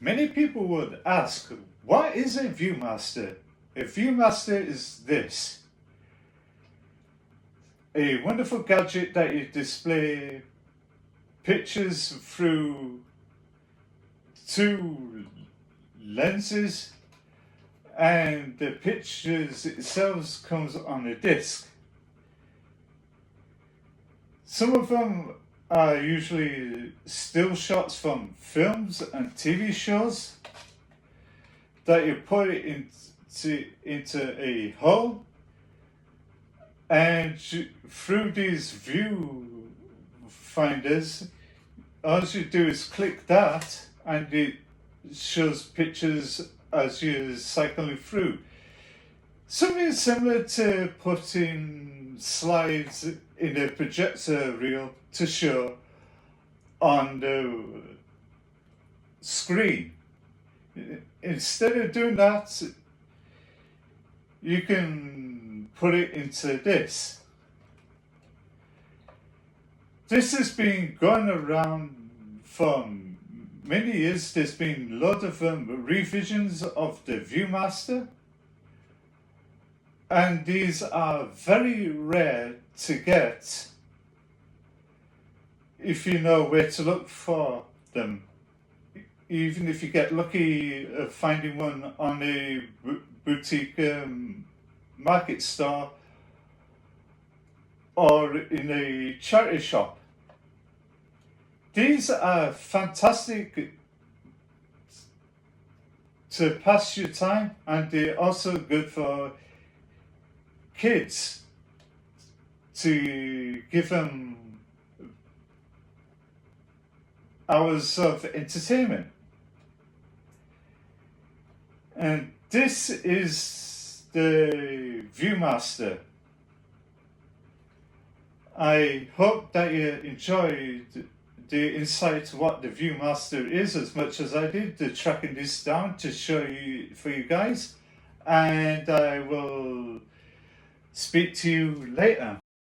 Many people would ask, what is a ViewMaster? A ViewMaster is this: a wonderful gadget that you display pictures through two lenses, and the pictures itself comes on a disc. Some of them are usually still shots from films and TV shows that you put it into a hole, and through these view finders, all you do is click that and it shows pictures as you're cycling through. Something similar to putting slides in a projector reel to show on the screen. Instead of doing that, you can put it into this. This has been going around for many years. There's been a lot of revisions of the ViewMaster, and these are very rare to get if you know where to look for them. Even if you get lucky finding one on a boutique market store or in a charity shop. These are fantastic to pass your time, and they're also good for kids to give them hours of entertainment. And this is the ViewMaster. I hope that you enjoyed the insight to what the ViewMaster is as much as I did, the tracking this down to show you for you guys. And I will speak to you later.